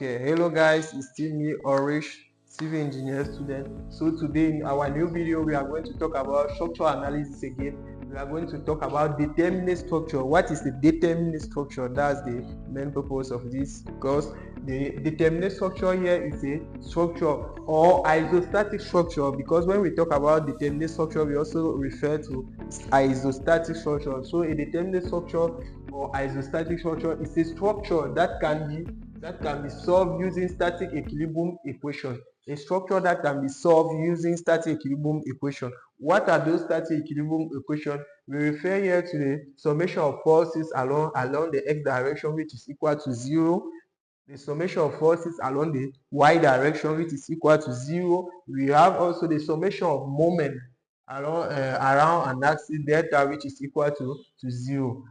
Okay, hello guys, it's still me, Orish, civil engineer student. So today in our new video, we are going to talk about structural analysis again. We are going to talk about determinate structure. What is the determinate structure? That's the main purpose of this course. The determinate structure here is a structure or isostatic structure, because when we talk about determinate structure, we also refer to isostatic structure. So a determinate structure or isostatic structure is a structure that can be solved using static equilibrium equation. A structure that can be solved using static equilibrium equation. What are those static equilibrium equations? We refer here to the summation of forces along the x direction, which is equal to 0. The summation of forces along the y direction, which is equal to 0. We have also the summation of moment around an axis delta, which is equal to 0.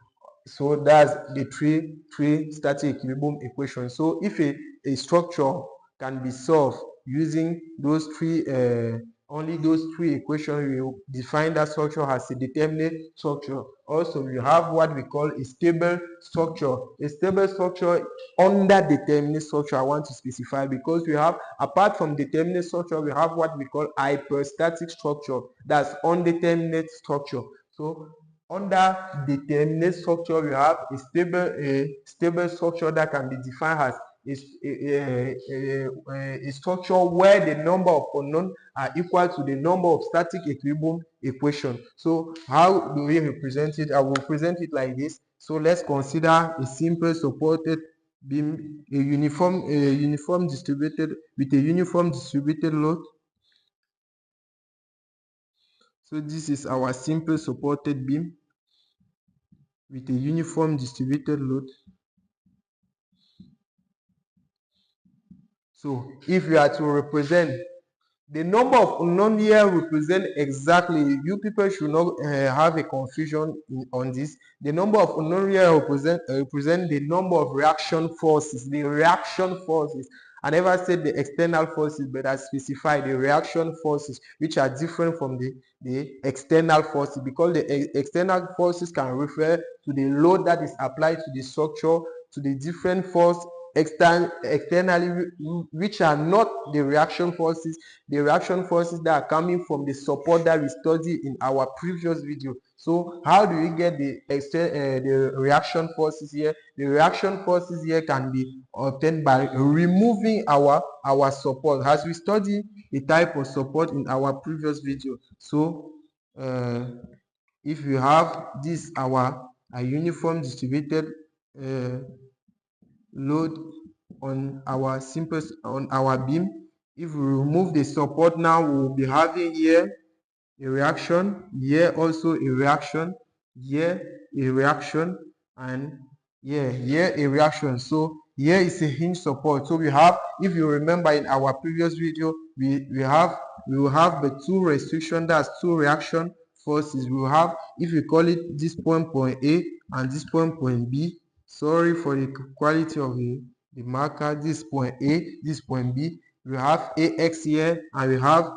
So that's the three static equilibrium equations. So if a structure can be solved using those only those three equations, we will define that structure as a determinate structure. Also, we have what we call a stable structure. A stable structure under determinate structure, I want to specify, because we have, apart from determinate structure, we have what we call hyperstatic structure. That's undeterminate structure. So under determinate structure, we have a stable structure that can be defined as a structure where the number of unknowns are equal to the number of static equilibrium equations. So how do we represent it? I will present it like this. So let's consider a simple supported beam, a uniform distributed with a uniform distributed load. So this is our simple supported beam with a uniform distributed load. So if we are to represent the number of unknown here, represent exactly, you people should not have a confusion on this. The number of unknown here represent the number of reaction forces. The reaction forces. I never said the external forces, but I specify the reaction forces, which are different from the external forces, because the external forces can refer to the load that is applied to the structure, to the different force externally, which are not the reaction forces that are coming from the support that we studied in our previous video. So how do we get the reaction forces here? The reaction forces here can be obtained by removing our support, as we study the type of support in our previous video. So if we have this a uniform distributed load on our beam, if we remove the support, now we will be having here a reaction, here also a reaction, here a reaction, and here a reaction. So here is a hinge support. So we have, if you remember in our previous video, we will have the two restriction, that's two reaction forces. We will have, if we call it this point A and this point B, sorry for the quality of the marker, this point A, this point B, we have AX here and we have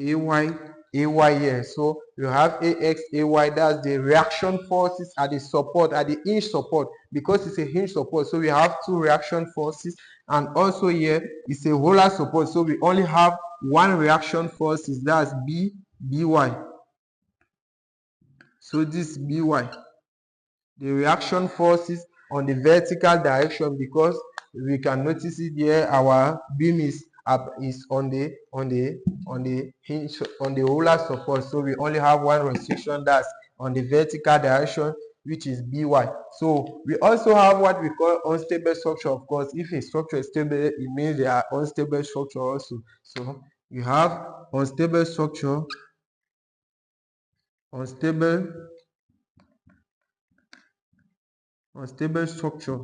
AY here. So you have AX, AY, that's the reaction forces at the support, at the hinge support, because it's a hinge support. So we have two reaction forces, and also here it's a roller support. So we only have one reaction forces, that's BY. So this BY, the reaction forces on the vertical direction, because we can notice it here, our beam is on the hinge, on the roller support. So we only have one restriction, that's on the vertical direction, which is BY. So we also have what we call unstable structure. Of course, if a structure is stable, it means there are unstable structure also. So you have unstable structure, unstable structure.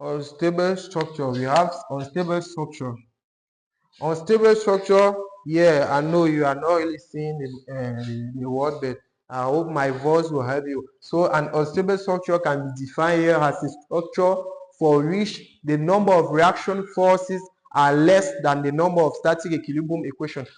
Unstable structure, we have unstable structure. Unstable structure, yeah, I know you are not really seeing the word, but I hope my voice will help you. So an unstable structure can be defined here as a structure for which the number of reaction forces are less than the number of static equilibrium equations.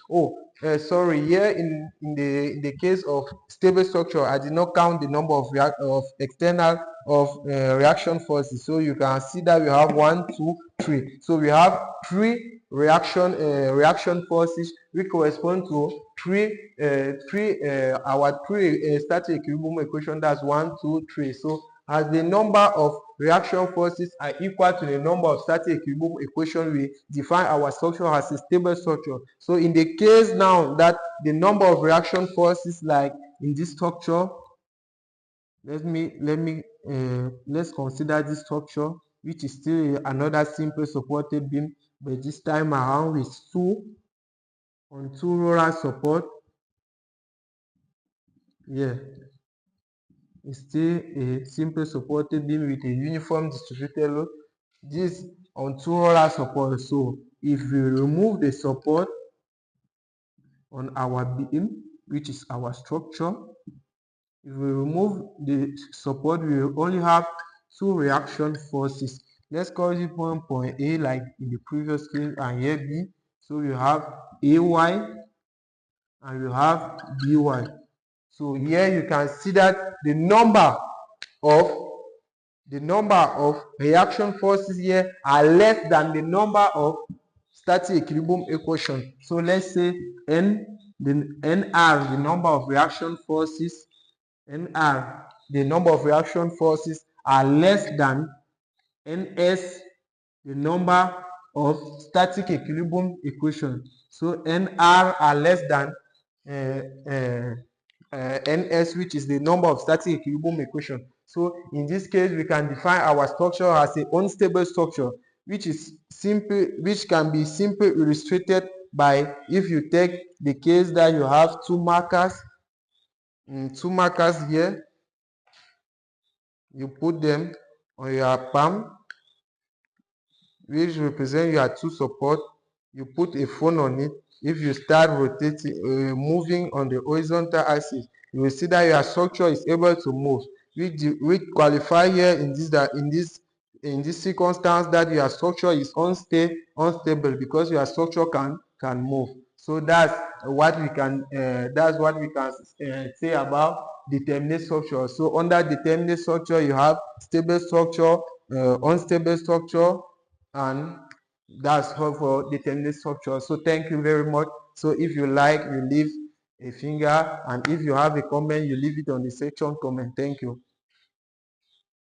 Sorry, here in the case of stable structure, I did not count the number of external reaction forces. So you can see that we have 1, 2, 3. So we have 3 reaction forces which correspond to our 3 static equilibrium equation. That's 1, 2, 3. So as the number of reaction forces are equal to the number of static equilibrium equation, we define our structure as a stable structure. So in the case now that the number of reaction forces, like in this structure, let's consider this structure, which is still another simple supported beam, but this time around with 2 roller support. Yeah, it's still a simple supported beam with a uniform distributed load. This on 2 roller support. So if we remove the support on our beam, which is our structure, if we remove the support, we will only have 2 reaction forces. Let's call it point A like in the previous case, and here B. So we have AY and we have BY. So here you can see that the number of reaction forces here are less than the number of static equilibrium equation. So let's say NR, the number of reaction forces, NR, the number of reaction forces are less than NS, the number of static equilibrium equation. So NR are less than NS, which is the number of static equilibrium equation. So in this case, we can define our structure as an unstable structure, which can be simply illustrated by, if you take the case that you have two markers here, you put them on your palm, which represent your 2 support. You put a phone on it. If you start rotating, moving on the horizontal axis, you will see that your structure is able to move. We qualify here in this circumstance that your structure is unstable because your structure can move. So that's what we can say about determinate structure. So under determinate structure, you have stable structure, unstable structure, and that's all for determinate structure. So thank you very much. So if you like, you leave a finger, and if you have a comment, you leave it on the section comment. Thank you.